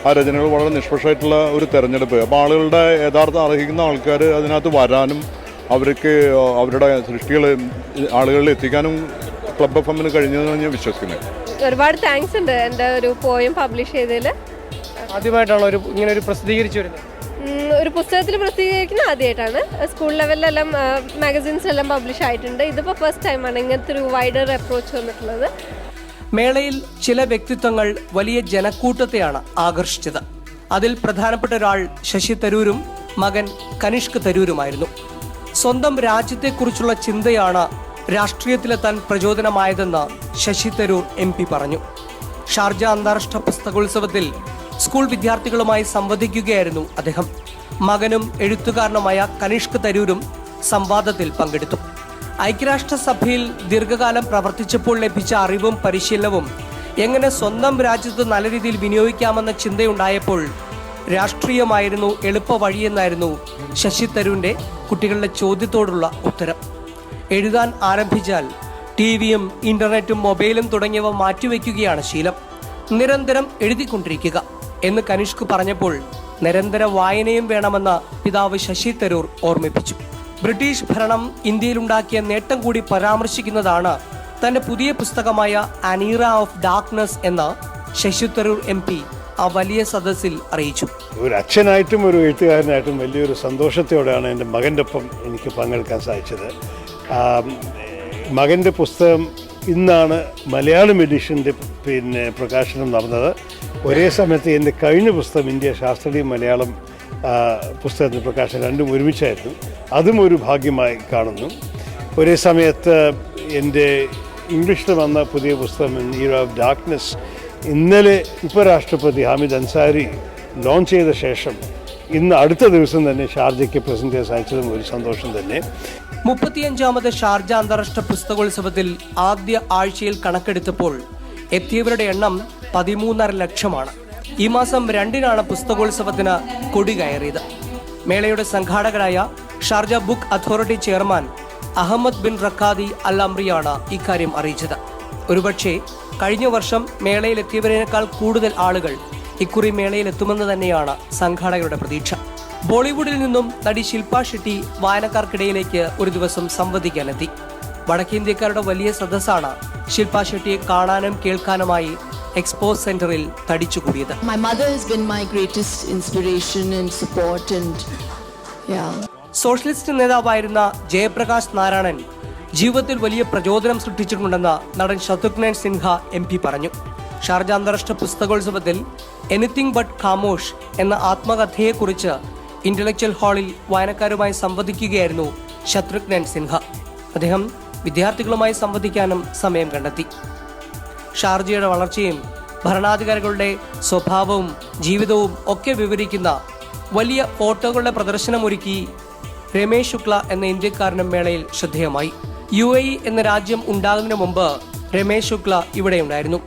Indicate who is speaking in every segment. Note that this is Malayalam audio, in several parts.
Speaker 1: ആ രചനകൾ വളരെ നിഷ്പക്ഷമായിട്ടുള്ള ഒരു തെരഞ്ഞെടുപ്പ്. അപ്പോൾ ആളുകളുടെ യഥാർത്ഥ അർഹിക്കുന്ന ആൾക്കാർ അതിനകത്ത് വരാനും അവർക്ക് അവരുടെ സൃഷ്ടികൾ ആളുകളിൽ എത്തിക്കാനും ക്ലബ് എഫ് എമ്മിന് കഴിഞ്ഞതെന്ന് ഞാൻ വിശ്വസിക്കുന്നത്.
Speaker 2: ഒരുപാട് താങ്ക്സ് ഉണ്ട് എൻ്റെ ഒരു പോയം പബ്ലിഷ് ചെയ്തതിൽ.
Speaker 3: ആദ്യമായിട്ടാണോ ഇങ്ങനെ ഒരു പ്രസിദ്ധീകരിച്ചു വരുന്നത്?
Speaker 2: ഒരു പുസ്തകത്തിൽ പ്രസിദ്ധീകരിക്കുന്ന ആദ്യമായിട്ടാണ്. സ്കൂൾ ലെവലിലെല്ലാം മാഗസിൻസിലെല്ലാം പബ്ലിഷ് ആയിട്ടുണ്ട്. ഇതിപ്പോൾ ഫസ്റ്റ് ടൈമാണ് ഇങ്ങനത്തെ ഒരു വൈഡർ അപ്രോച്ച് വന്നിട്ടുള്ളത്.
Speaker 3: മേളയിൽ ചില വ്യക്തിത്വങ്ങൾ വലിയ ജനക്കൂട്ടത്തെയാണ് ആകർഷിച്ചത്. അതിൽ പ്രധാനപ്പെട്ട ഒരാൾ ശശി തരൂരും മകൻ കനിഷ്ക് തരൂരുമായിരുന്നു. സ്വന്തം രാജ്യത്തെക്കുറിച്ചുള്ള ചിന്തയാണ് രാഷ്ട്രീയത്തിലെത്താൻ പ്രചോദനമായതെന്ന് ശശി തരൂർ MP പറഞ്ഞു. ഷാർജ അന്താരാഷ്ട്ര പുസ്തകോത്സവത്തിൽ സ്കൂൾ വിദ്യാർത്ഥികളുമായി സംവദിക്കുകയായിരുന്നു അദ്ദേഹം. മകനും എഴുത്തുകാരനുമായ കനിഷ്ക് തരൂരും സംവാദത്തിൽ പങ്കെടുത്തു. ഐക്യരാഷ്ട്രസഭയിൽ ദീർഘകാലം പ്രവർത്തിച്ചപ്പോൾ ലഭിച്ച അറിവും പരിശീലനവും എങ്ങനെ സ്വന്തം രാജ്യത്ത് നല്ല രീതിയിൽ വിനിയോഗിക്കാമെന്ന ചിന്തയുണ്ടായപ്പോൾ രാഷ്ട്രീയമായിരുന്നു എളുപ്പ വഴിയെന്നായിരുന്നു ശശി തരൂരിന്റെ കുട്ടികളുടെ ചോദ്യത്തോടുള്ള ഉത്തരം. എഴുതാൻ ആരംഭിച്ചാൽ ടിവിയും ഇന്റർനെറ്റും മൊബൈലും തുടങ്ങിയവ മാറ്റിവെക്കുകയാണ് ശീലം. നിരന്തരം എഴുതിക്കൊണ്ടിരിക്കുക എന്ന് കനിഷ്ക് പറഞ്ഞപ്പോൾ നിരന്തര വായനയും വേണമെന്ന് പിതാവ് ശശി തരൂർ ഓർമ്മിപ്പിച്ചു. ബ്രിട്ടീഷ് ഭരണം ഇന്ത്യയിലുണ്ടാക്കിയ നേട്ടം കൂടി പരാമർശിക്കുന്നതാണ് തന്റെ പുതിയ പുസ്തകമായ ആൻ ഇറ ഓഫ് ഡാർക്ക്നെസ് എന്ന് ശശി തരൂർ MP ആ വലിയ സദസ്സിൽ അറിയിച്ചു.
Speaker 4: ഒരു അച്ഛനായിട്ടും ഒരു എഴുത്തുകാരനായിട്ടും വലിയൊരു സന്തോഷത്തോടെയാണ് എൻ്റെ മകൻ്റെ ഒപ്പം എനിക്ക് പങ്കെടുക്കാൻ സാധിച്ചത്. മകൻ്റെ പുസ്തകം ഇന്നാണ് മലയാളം എഡിഷൻ്റെ പ്രകാശനം നടന്നത്. ഒരേ സമയത്ത് എൻ്റെ കഴിഞ്ഞ പുസ്തകം ഇന്ത്യ ശാസ്ത്രീയ മലയാളം പുസ്തകത്തിൻ്റെ പ്രകാശനം രണ്ടും ഒരുമിച്ചായിരുന്നു. അതും ഒരു ഭാഗ്യമായി കാണുന്നു. ഒരേ സമയത്ത് എൻ്റെ ഇംഗ്ലീഷിൽ വന്ന പുതിയ പുസ്തകം ആൻ ഇറ ഓഫ് ഡാർക്ക്നെസ് ഇന്നലെ ഉപരാഷ്ട്രപതി ഹാമിദ് അൻസാരി ലോഞ്ച് ചെയ്ത ശേഷം ഇന്ന് അടുത്ത ദിവസം തന്നെ ഷാർജയ്ക്ക് പ്രസന്റ് ചെയ്യാൻ സാധിച്ചതും ഒരു സന്തോഷം തന്നെ.
Speaker 3: 35ാമത് ഷാർജ അന്താരാഷ്ട്ര പുസ്തകോത്സവത്തിൽ ആദ്യ ആഴ്ചയിൽ കണക്കെടുത്തപ്പോൾ എത്തിയവരുടെ എണ്ണം 13.5 ലക്ഷമാണ്. ഈ മാസം 2-നാണ് പുസ്തകോത്സവത്തിന് കൊടി കയറിയത്. മേളയുടെ സംഘാടകരായ Sharjah book authority chairman Ahmed bin Rakkad Al അംറിയാണ് ഇക്കാര്യം അറിയിച്ചത്. ഒരുപക്ഷെ കഴിഞ്ഞ വർഷം മേളയിലെത്തിയവരേക്കാൾ കൂടുതൽ ആളുകൾ ഇക്കുറി മേളയിലെത്തുമെന്ന് തന്നെയാണ് സംഘാടകരുടെ പ്രതീക്ഷ. ബോളിവുഡിൽ നിന്നും നടി ശില്പ ഷെട്ടി വായനക്കാർക്കിടയിലേക്ക് ഒരു ദിവസം സംവദിക്കാനെത്തി. വടക്കേന്ത്യക്കാരുടെ വലിയ സദസ്സാണ് ശില്പ ഷെട്ടിയെ കാണാനും കേൾക്കാനുമായി എക്സ്പോ സെന്ററിൽ തടിച്ചുകൂടിയത്.
Speaker 5: My mother has been my greatest inspiration and support and
Speaker 3: socialist നേതാവായിരുന്ന ജയപ്രകാശ് നാരായണൻ ജീവിതത്തിൽ വലിയ പ്രചോദനം സൃഷ്ടിച്ചിട്ടുണ്ടെന്ന് നടൻ ശത്രുഘ്നൻ സിൻഹ MP പറഞ്ഞു. ഷാർജ അന്താരാഷ്ട്ര പുസ്തകോത്സവത്തിൽ എനിത്തിങ് ബട്ട് ഖാമോഷ് എന്ന ആത്മകഥയെക്കുറിച്ച് ഇന്റലക്ച്വൽ ഹാളിൽ വായനക്കാരുമായി സംവദിക്കുകയായിരുന്നു ശത്രുഘ്നൻ സിൻഹ. അദ്ദേഹം വിദ്യാർത്ഥികളുമായി സംവദിക്കാനും സമയം കണ്ടെത്തി. ഷാർജയുടെ വളർച്ചയും ഭരണാധികാരികളുടെ സ്വഭാവവും ജീവിതവും ഒക്കെ വിവരിക്കുന്ന വലിയ ഫോട്ടോകളുടെ പ്രദർശനമൊരുക്കി രമേശ് ശുക്ല എന്ന ഇന്ത്യക്കാരനും മേളയിൽ ശ്രദ്ധേയമായി. UAE എന്ന രാജ്യം ഉണ്ടാകുന്നതിന് മുമ്പ് രമേശ് ശുക്ല ഇവിടെയുണ്ടായിരുന്നു.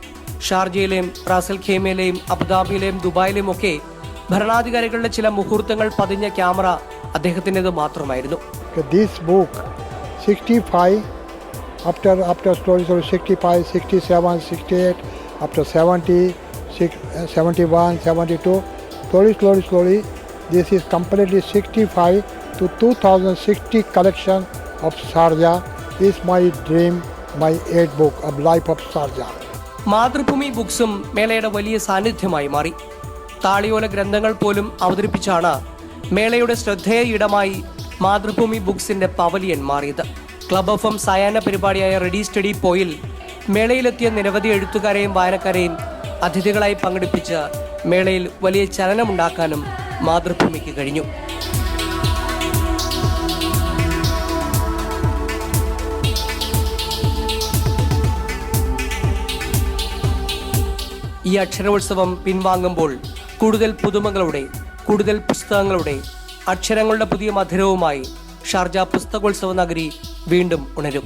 Speaker 3: ഷാർജയിലെയും റാസൽ ഖേമയിലെയും അബുദാബിയിലെയും ദുബായിലെയും ഒക്കെ ഭരണാധികാരികളുടെ ചില മുഹൂർത്തങ്ങൾ പതിഞ്ഞ ക്യാമറ അദ്ദേഹത്തിൻ്റെത് മാത്രമായിരുന്നു.
Speaker 6: This book 65 after stories of 65, 67, 68, after 70, 71, 72, slowly. This is completely 65 to 2060 collection of Sharjah is my dream, my 8th book of life of Sharjah.
Speaker 3: Mathrubhumi ബുക്സും മേളയുടെ വലിയ സാന്നിധ്യമായി മാറി. താളിയോല ഗ്രന്ഥങ്ങൾ പോലും അവതരിപ്പിച്ചാണ് മേളയുടെ ശ്രദ്ധേയ ഇടമായി മാതൃഭൂമി ബുക്സിന്റെ പവലിയൻ മാറിയത്. ക്ലബ് FM സായാഹ്ന പരിപാടിയായ റെഡി സ്റ്റഡി പോയിൽ മേളയിലെത്തിയ നിരവധി എഴുത്തുകാരെയും വായനക്കാരെയും അതിഥികളായി പങ്കെടുപ്പിച്ച് മേളയിൽ വലിയ ചലനമുണ്ടാക്കാനും മാതൃഭൂമിക്ക് കഴിഞ്ഞു. ഈ അക്ഷരോത്സവം പിൻവാങ്ങുമ്പോൾ കൂടുതൽ പുതുമകളുടെ, കൂടുതൽ പുസ്തകങ്ങളുടെ, അക്ഷരങ്ങളുടെ പുതിയ മധുരവുമായി ഷാർജ പുസ്തകോത്സവ നഗരി വീണ്ടും ഉണരും.